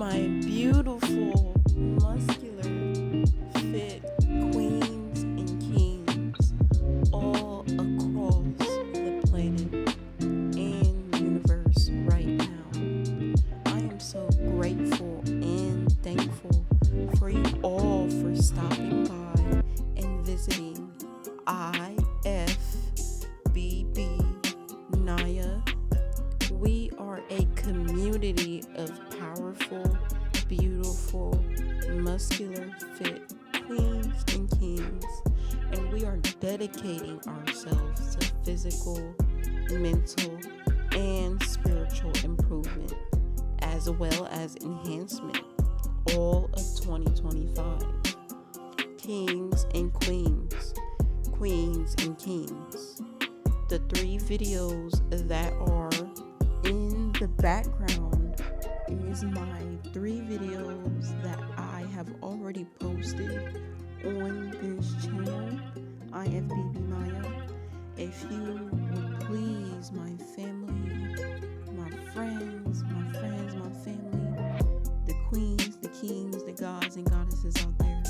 my beautiful, muscular, fit queens and kings all across the planet and universe right now. I am so grateful and thankful for you all for stopping by and visiting IFBB Naya. We are a community of powerful, beautiful, muscular, fit queens and kings, and we are dedicating ourselves to physical, mental, and spiritual improvement, as well as enhancement, all of 2025. Kings and queens, queens and kings. The 3 videos that are in the background is my 3 videos that I have already posted on this channel, IFBB Maya. If you would please, my family, my friends, my family, the queens, the kings, the gods and goddesses out there,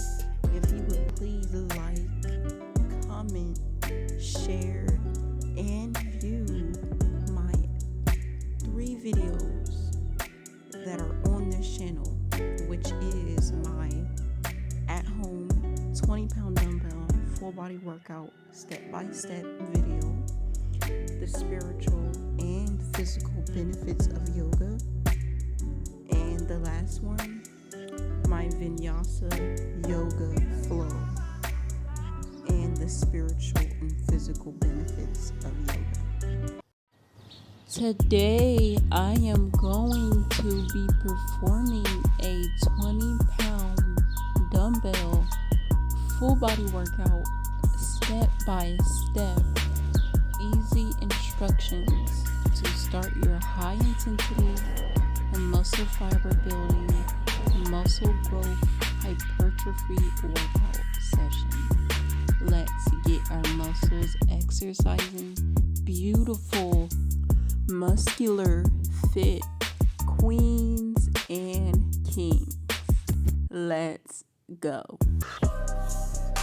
if you would please like, comment, share, and view my 3 videos that are on this channel, which is my at-home 20-pound dumbbell full body workout step-by-step video, the spiritual and physical benefits of yoga, and the last one, my vinyasa yoga flow and the spiritual and physical benefits of yoga. Today I am going to be performing a 20-pound dumbbell full body workout step by step, easy instructions to start your high intensity and muscle fiber building, muscle growth, hypertrophy workout session. Let's get our muscles exercising. Beautiful, muscular, fit queens and kings. Let's go.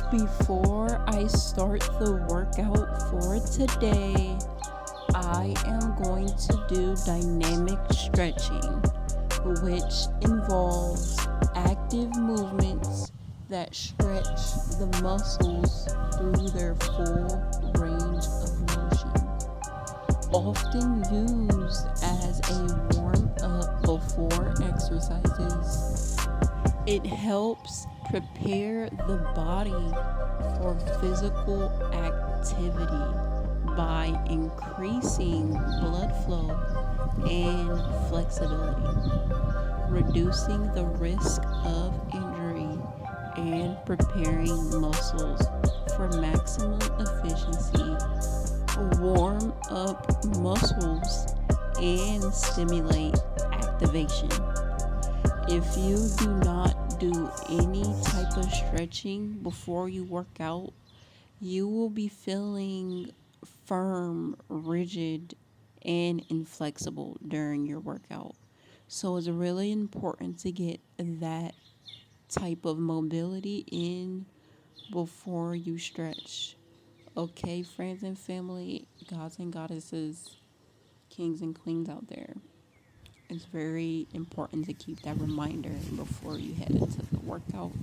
Before I start the workout for today, I am going to do dynamic stretching, which involves active movements that stretch the muscles through their full range of motion. Often used as a warm-up before exercises, it helps prepare the body for physical activity by increasing blood flow and flexibility, reducing the risk of injury, and preparing muscles for maximum efficiency. Warm up muscles and stimulate activation. If you do not do any type of stretching before you work out, you will be feeling firm, rigid, and inflexible during your workout. So it's really important to get that type of mobility in before you stretch. Okay, friends and family, gods and goddesses, kings and queens out there. It's very important to keep that reminder before you head into the workout.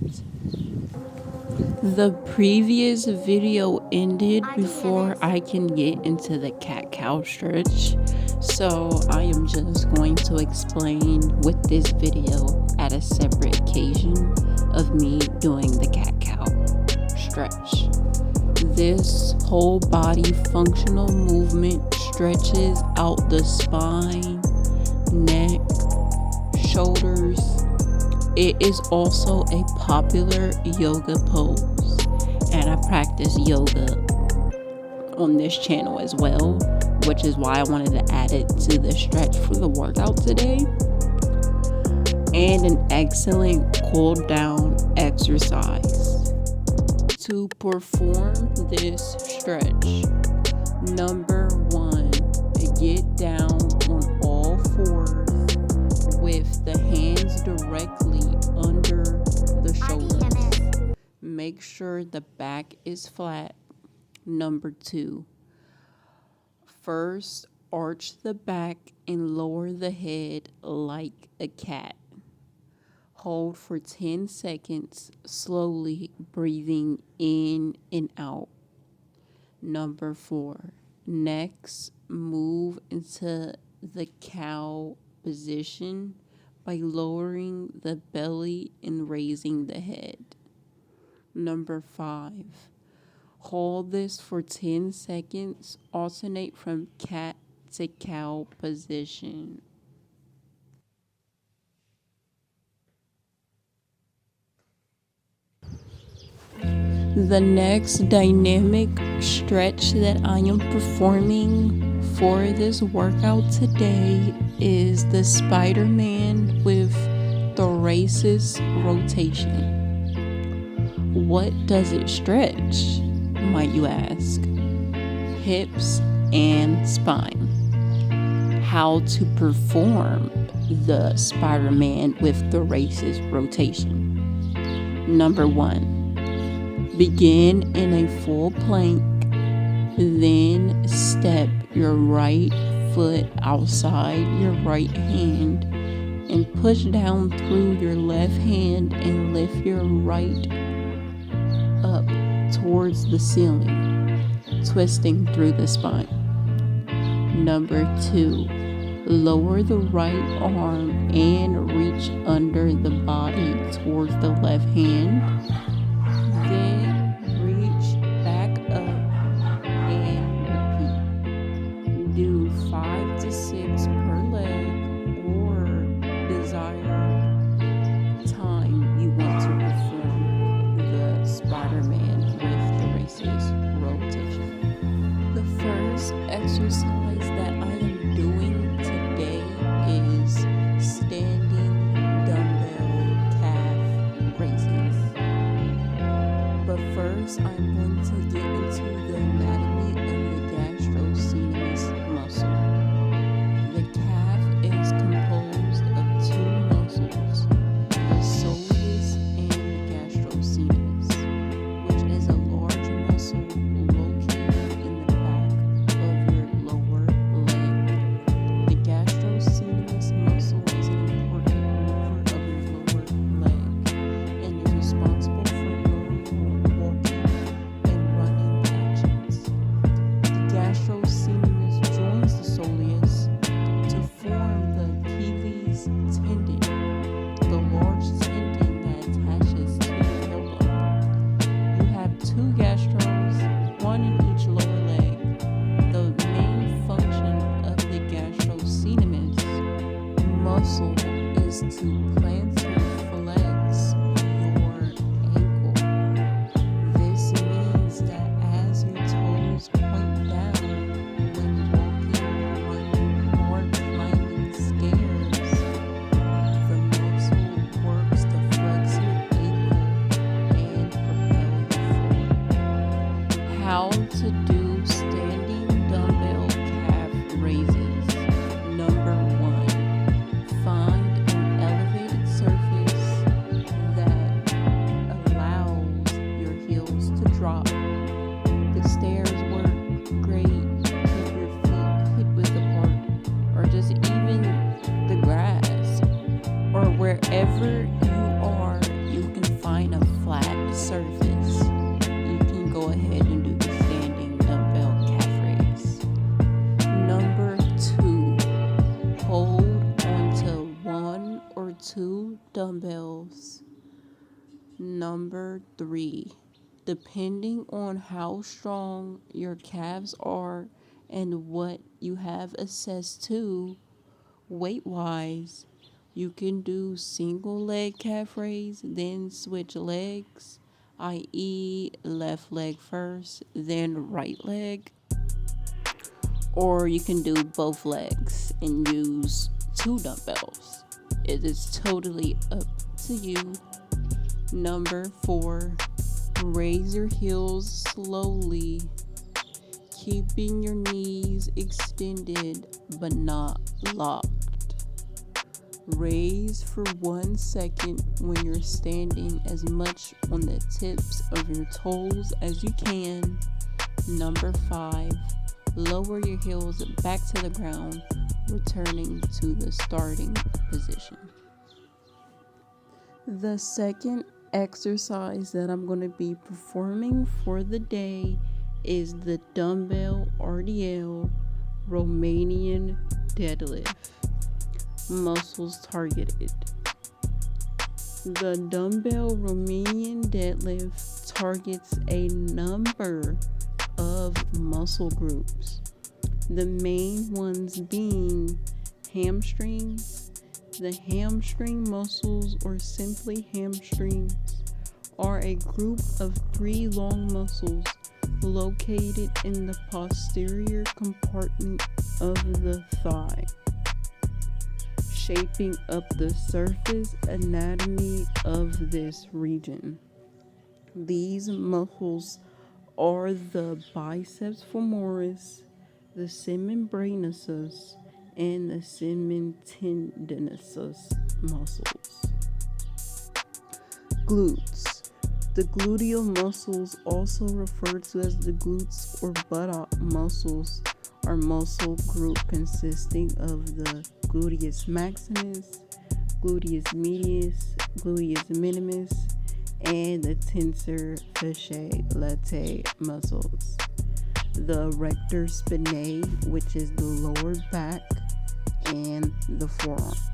The previous video ended before I can get into the cat-cow stretch, so I am just going to explain with this video at a separate occasion of me doing the cat-cow stretch. This whole body functional movement stretches out the spine, neck, shoulders. It is also a popular yoga pose, and I practice yoga on this channel as well, which is why I wanted to add it to the stretch for the workout today. And an excellent cool down exercise. To perform this stretch, number 1, get down on all fours with the hands make sure the back is flat. Number 2, first arch the back and lower the head like a cat. Hold for 10 seconds, slowly breathing in and out. Number 4, next, move into the cow position by lowering the belly and raising the head. Number 5, hold this for 10 seconds, alternate from cat to cow position. The next dynamic stretch that I am performing for this workout today is the Spider-Man with thoracic rotation. What does it stretch, might you ask? Hips and spine. How to perform the Spider-Man with thoracic rotation. Number 1, begin in a full plank, then step your right foot outside your right hand and push down through your left hand and lift your right up towards the ceiling, twisting through the spine. Number 2, lower the right arm and reach under the body towards the left hand. Then reach back up and repeat. Do 5 to 6 per leg or desired time you want to perform the Spider-Man with thoracic rotation. The first exercise that I am doing today is standing dumbbell calf raises. But first, I'm going to get into the anatomy of the gastrocnemius muscle. The calf is composed of 2 muscles, the soleus and the gastrocnemius, which is a large muscle located in the back of your lower leg. The gastrocnemius muscle is an important mover of your lower leg and is responsible for walking and running actions. The gastrocnemius joins the soleus to form the Achilles tendon, the large tendon that attaches to your elbow. You have 2 gastros, 1 in each lower leg. The main function of the gastrocnemius muscle is to plant and flex your ankle. This means that as your toes point down when walking, running, or climbing stairs, the muscle works to flex your ankle and propel you forward. How to do standing dumbbell calf raises. Number 1, find an elevated surface that allows your heels to drop. The stairs work great. Keep your feet hip-width apart, or just even the grass, or wherever you are, you can find a flat surface. You can go ahead and do the standing dumbbell calf raise. Number 2, hold onto 1 or 2 dumbbells. Number 3, depending on how strong your calves are and what you have access to weight-wise, you can do single leg calf raise, then switch legs, i.e. left leg first, then right leg. Or you can do both legs and use 2 dumbbells. It is totally up to you. Number 4, raise your heels slowly, keeping your knees extended but not locked. Raise for 1 second when you're standing as much on the tips of your toes as you can. Number 5, lower your heels back to the ground, returning to the starting position. The second exercise that I'm going to be performing for the day is the dumbbell RDL Romanian deadlift. Muscles targeted. The dumbbell Romanian deadlift targets a number of muscle groups, the main ones being hamstrings. The hamstring muscles, or simply hamstrings, are a group of 3 long muscles located in the posterior compartment of the thigh, shaping up the surface anatomy of this region. These muscles are the biceps femoris, the semimembranosus, and the semitendinosus muscles. Glutes. The gluteal muscles, also referred to as the glutes or buttock muscles, are muscle group consisting of the gluteus maximus, gluteus medius, gluteus minimus, and the tensor fasciae latae muscles. The rector spinae, which is the lower back, and the forearms.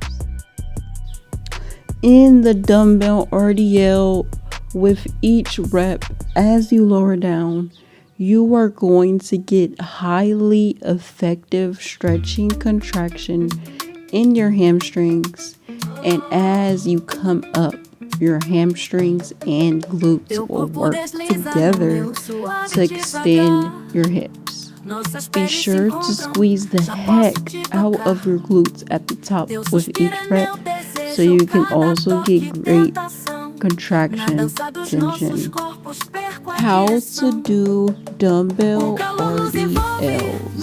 In the dumbbell RDL, with each rep, as you lower down, you are going to get highly effective stretching contraction in your hamstrings, and as you come up, your hamstrings and glutes will work together to extend your hips. Be sure to squeeze the heck out of your glutes at the top with each rep, so you can also get great contraction tension. How to do dumbbell RDLs.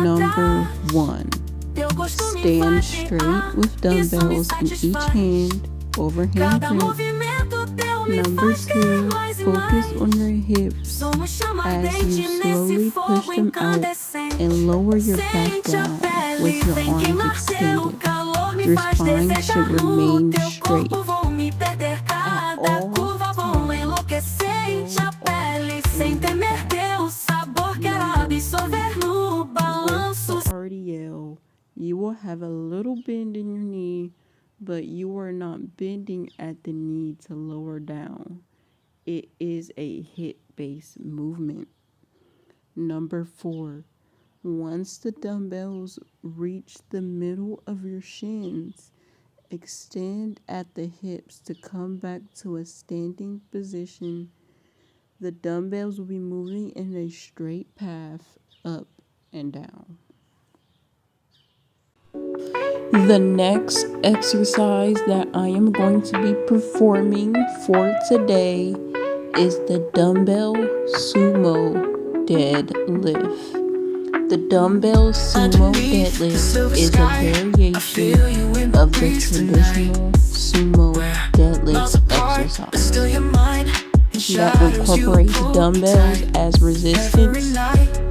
Number 1, stand straight with dumbbells in each hand over handprints. Number 2, focus on your hips as you slowly push them out and lower your back down with your arms extended. Your spine should remain straight at all times. With RDL, you will have a little bend in your knee, but you are not bending at the knee to lower down. It is a hip-based movement. Number 4, once the dumbbells reach the middle of your shins, extend at the hips to come back to a standing position. The dumbbells will be moving in a straight path up and down. The next exercise that I am going to be performing for today is the dumbbell sumo deadlift. The dumbbell sumo deadlift is a variation of the traditional sumo deadlift exercise that incorporates dumbbells as resistance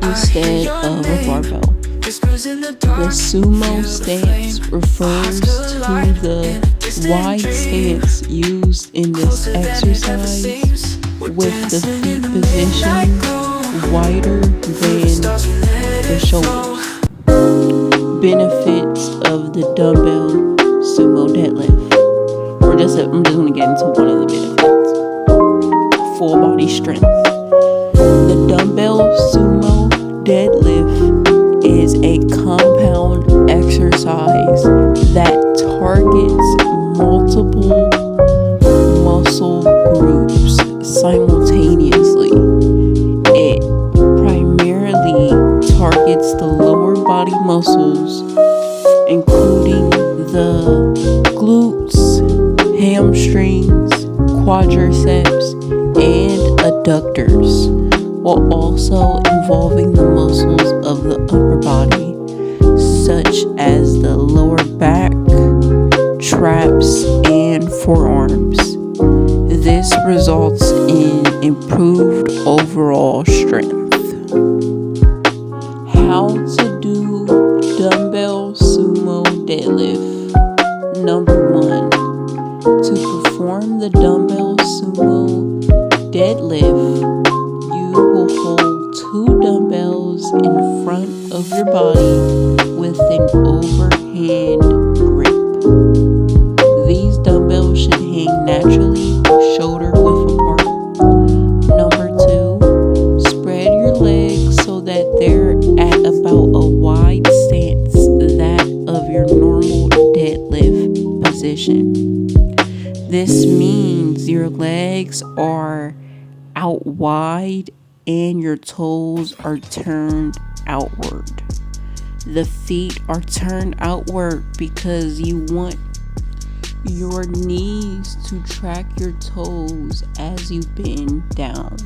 instead of a barbell. The sumo stance refers to the wide stance used in this exercise, with the feet positioned wider than the shoulders. Benefits of the dumbbell sumo deadlift. I'm just going to get into one of the benefits. Full body strength. The dumbbell sumo deadlift is a compound exercise that targets multiple muscle groups simultaneously. It primarily targets the lower body muscles, including the glutes, hamstrings, quadriceps, and adductors, while also involving the muscles of the upper body, such as the lower back, traps, and forearms. This results in improved overall strength. How to do dumbbell sumo deadlift. Number 1. To perform the dumbbell sumo deadlift, you will hold 2 dumbbells in front of your body with an overhand grip. These dumbbells should hang naturally, shoulder width apart. Number 2, spread your legs so that they're at about a wide stance, that of your normal deadlift position. This means your legs are out wide and your toes are turned outward. The feet are turned outward because you want your knees to track your toes as you bend down.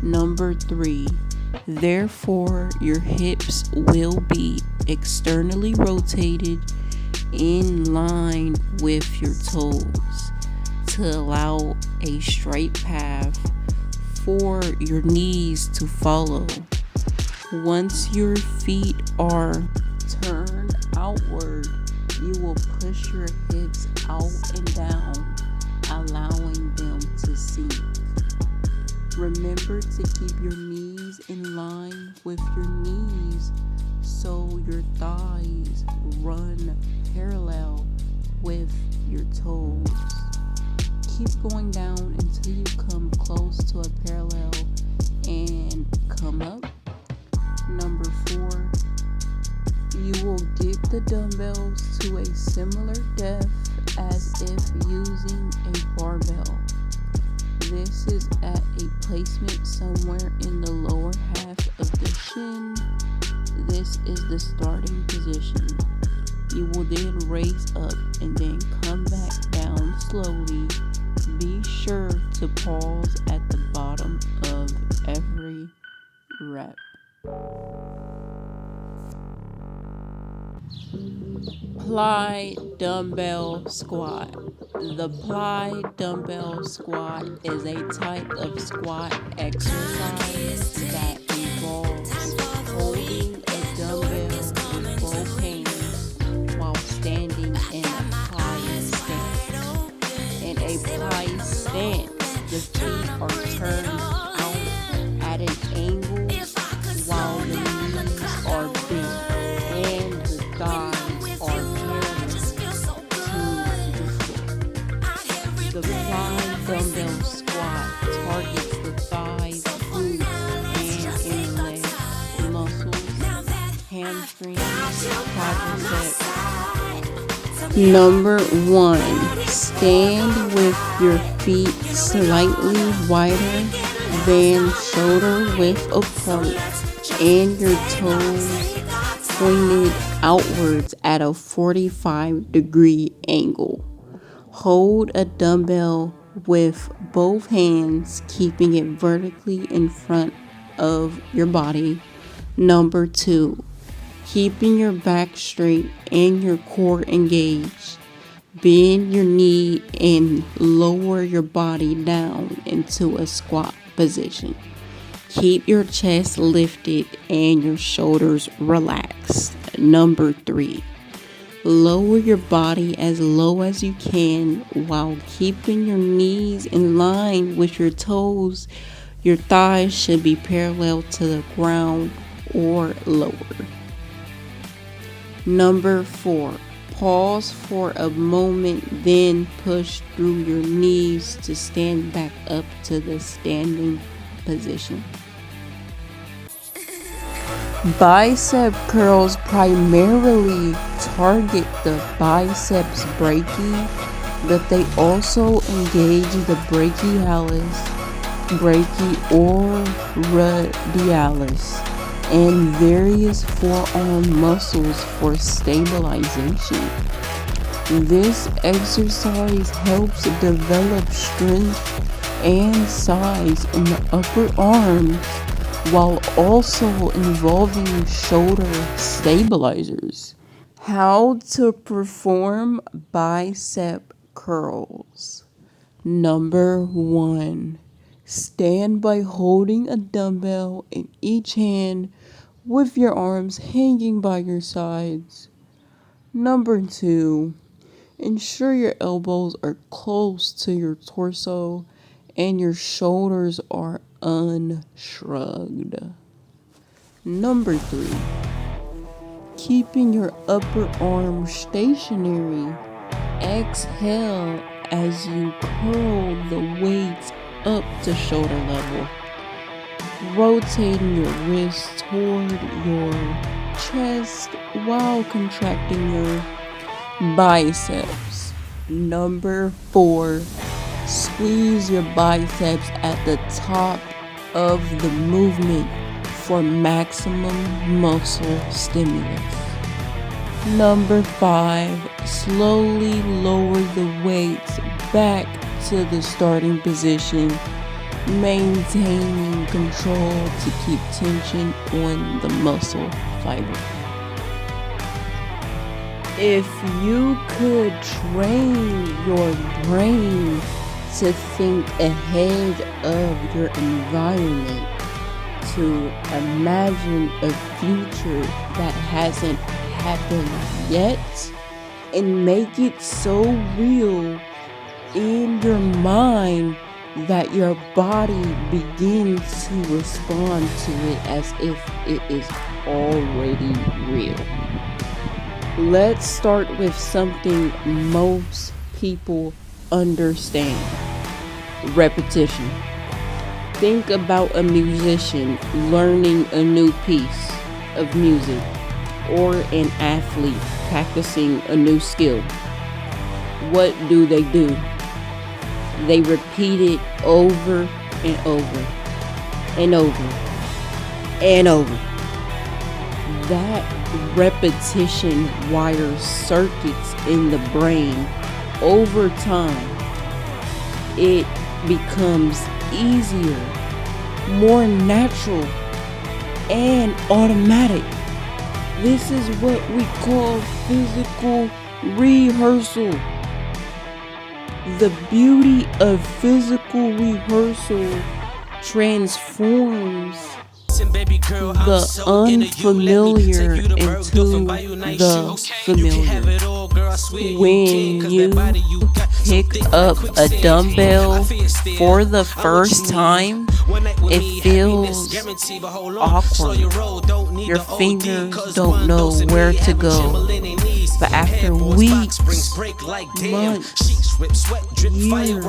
Number 3, therefore your hips will be externally rotated in line with your toes to allow a straight path for your knees to follow. Once your feet are turned outward, you will push your hips out and down, allowing them to sink. Remember to keep your knees in line with your knees so your thighs run parallel with your toes. Keep going down until you come close to a parallel and come up. Number 4, you will get the dumbbells to a similar depth as if using a barbell. This is at a placement somewhere in the lower half of the shin. This is the starting position. You will then raise up and then come back down slowly. Be sure to pause at the bottom of every rep. Plie dumbbell squat. The plie dumbbell squat is a type of squat exercise that involves holding a dumbbell with both hands while standing in a plie stance. In a plie stance, the feet are turned out at an angle while the knees are bent and the thighs are parallel to the floor. The plie dumbbell squat targets the thighs, glutes, and inner leg muscles, hamstrings, quadriceps. Number 1, stand with your feet slightly wider than shoulder width apart and your toes pointed outwards at a 45-degree angle. Hold a dumbbell with both hands, keeping it vertically in front of your body. Number 2, keeping your back straight and your core engaged. Bend your knee and lower your body down into a squat position. Keep your chest lifted and your shoulders relaxed. Number 3, lower your body as low as you can while keeping your knees in line with your toes. Your thighs should be parallel to the ground or lower. Number 4, pause for a moment, then push through your knees to stand back up to the standing position. Bicep curls primarily target the biceps brachii, but they also engage the brachialis, brachioradialis, and various forearm muscles for stabilization. This exercise helps develop strength and size in the upper arms while also involving shoulder stabilizers. How to perform bicep curls. Number 1. Stand by holding a dumbbell in each hand with your arms hanging by your sides. Number 2. Ensure your elbows are close to your torso and your shoulders are unshrugged. Number 3. Keeping your upper arm stationary. Exhale as you curl the weights up to shoulder level, rotating your wrists toward your chest while contracting your biceps. Number 4, squeeze your biceps at the top of the movement for maximum muscle stimulus. Number 5, slowly lower the weights back to the starting position, maintaining control to keep tension on the muscle fiber. If you could train your brain to think ahead of your environment, to imagine a future that hasn't happened yet, and make it so real in your mind that your body begins to respond to it as if it is already real. Let's start with something most people understand: repetition. Think about a musician learning a new piece of music, or an athlete practicing a new skill. What do? They repeat it over and over and over and over. That repetition wires circuits in the brain. Over time, it becomes easier, more natural, and automatic. This is what we call physical rehearsal. The beauty of physical rehearsal transforms the unfamiliar into the familiar. When you pick up a dumbbell for the first time, it feels awkward. Your fingers don't know where to go. But after weeks, months, years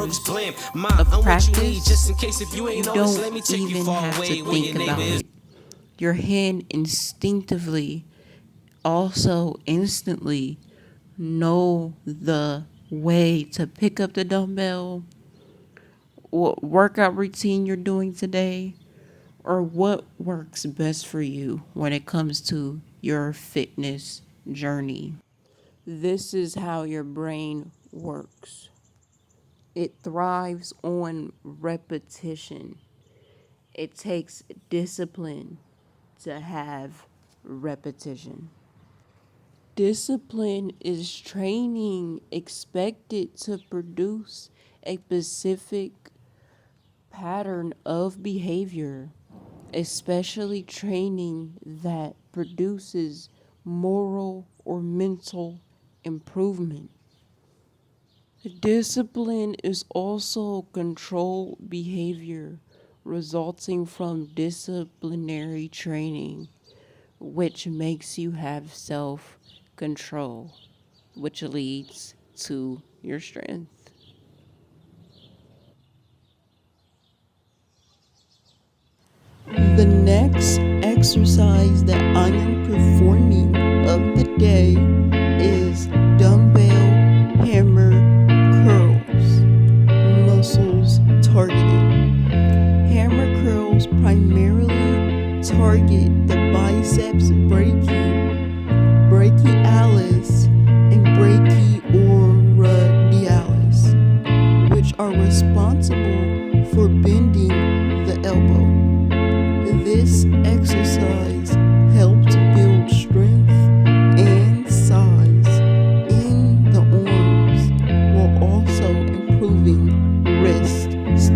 of practice, you don't even have to think about it. Your hand instinctively, also instantly, know the way to pick up the dumbbell, what workout routine you're doing today, or what works best for you when it comes to your fitness journey. This is how your brain works. It thrives on repetition. It takes discipline to have repetition. Discipline is training expected to produce a specific pattern of behavior, especially training that produces moral or mental improvement. Discipline is also controlled behavior resulting from disciplinary training, which makes you have self control, which leads to your strength. The next exercise that I am performing of the day is dumbbell hammer curls, muscles targeted. Hammer curls primarily target the biceps brachialis and brachioradialis, which are responsible for bending the elbow. This exercise helps build strength and size.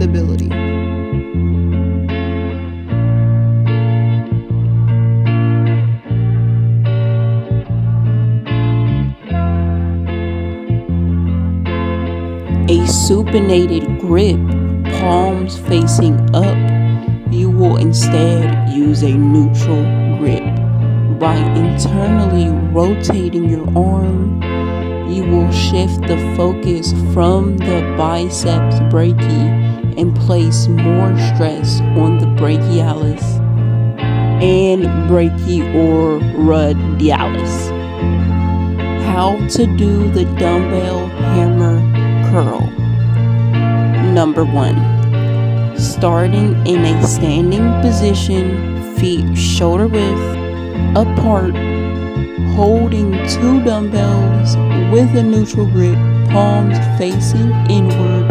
ability. A supinated grip, palms facing up. You will instead use a neutral grip. By internally rotating your arm, you will shift the focus from the biceps brachii and place more stress on the brachialis and brachioradialis. How to do the dumbbell hammer curl. Number 1. Starting in a standing position, feet shoulder width apart, holding 2 dumbbells with a neutral grip, palms facing inward.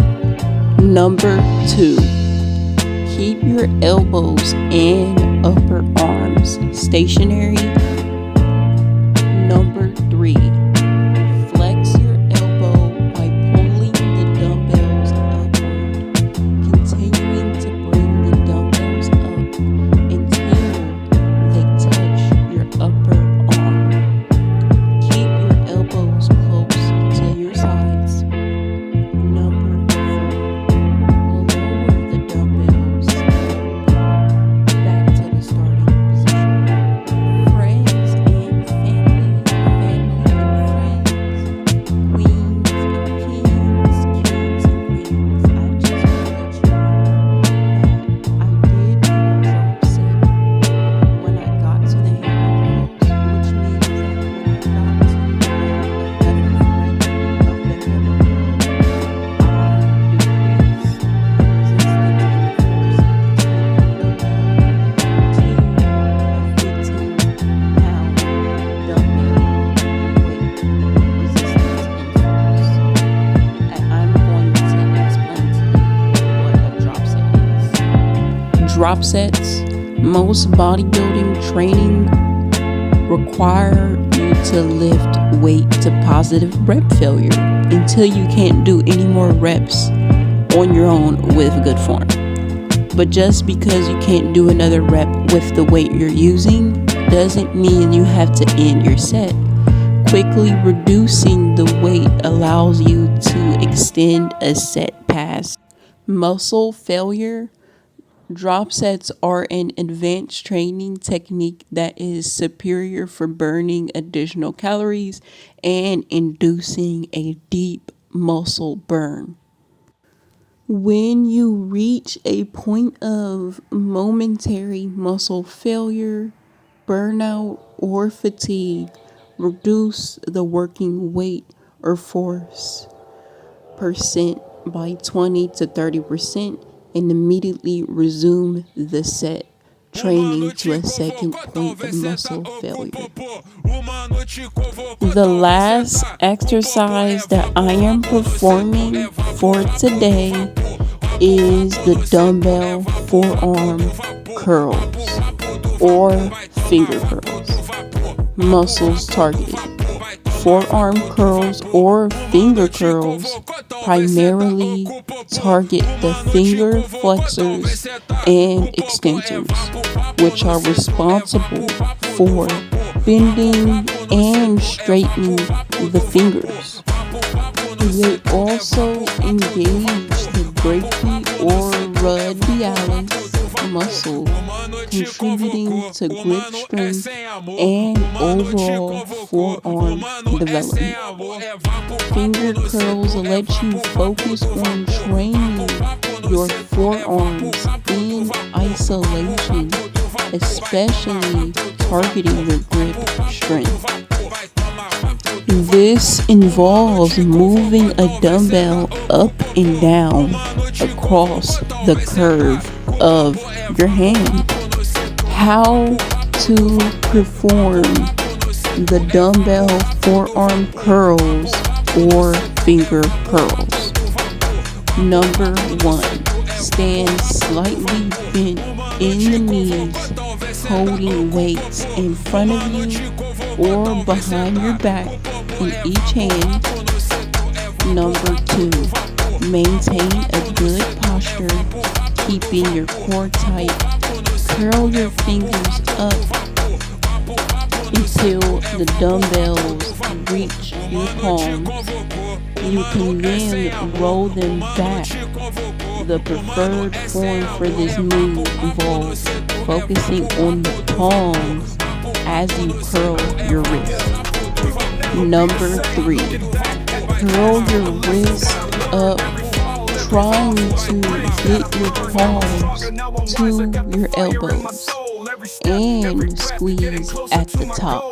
Number 2. Keep your elbows and upper arms stationary. Number 3. Flex your elbow by pulling the dumbbells upward, continuing to bring the dumbbells up until they touch your upper arm. Keep your elbows close to your sides. Number 4. Lower the dumbbells back to the starting position. Friends and family and friends, queens and kings, kings and queens. I just want to let you know that I did do a drop set when I got to the hammer curls, which means that when I got to the 11th ranking of the hammer curl, I decreased the resistance and the force to a 15-pound dumbbell weight resistance and force. And I'm going to explain to you what a drop set is. Drop sets, most bodybuilding training require you to lift weight to positive rep failure until you can't do any more reps on your own with good form. But just because you can't do another rep with the weight you're using doesn't mean you have to end your set. Quickly reducing the weight allows you to extend a set past muscle failure. Drop sets are an advanced training technique that is superior for burning additional calories and inducing a deep muscle burn. When you reach a point of momentary muscle failure, burnout, or fatigue, reduce the working weight or force percent by 20 to 30% and immediately resume the set, training to a second point of muscle failure. The last exercise that I am performing for today is the dumbbell forearm curls or finger curls. Muscles targeted. Forearm curls or finger curls primarily target the finger flexors and extensors, which are responsible for bending and straightening the fingers. They also engage the brachioradialis muscle, contributing to grip strength and overall forearm development. Finger curls let you focus on training your forearms in isolation, especially targeting your grip strength. This involves moving a dumbbell up and down across the curve of your hand. How to perform the dumbbell forearm curls or finger curls. Number 1, stand slightly bent in the knees, holding weights in front of you or behind your back in each hand. Number 2, Maintain a good posture, keeping your core tight. Curl your fingers up until the dumbbells reach your palm. You can then roll them back. The preferred form for this move involves focusing on the palms as you curl your wrist. Number 3, curl your wrist up, trying to get your palms to your elbows and squeeze at the top.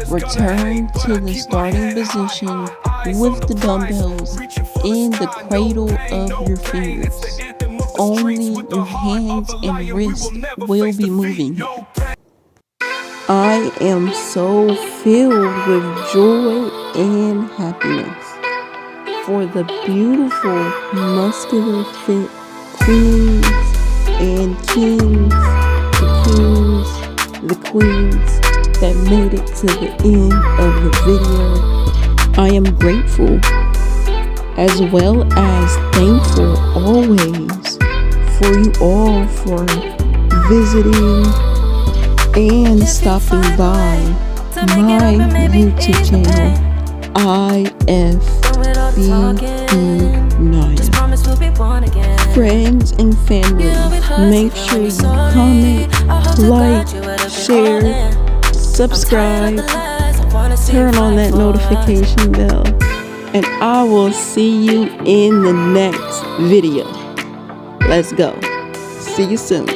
Return to the starting position with the dumbbells in the cradle of your fingers. Only your hands and wrists will be moving. I am so filled with joy and happiness for the beautiful, muscular fit queens and kings, the queens that made it to the end of the video. I am grateful as well as thankful always for you all for visiting and stopping by my YouTube channel, IFBB9. Friends and family, make sure you comment, like, share, subscribe, turn on that notification bell, and I will see you in the next video. Let's go. See you soon.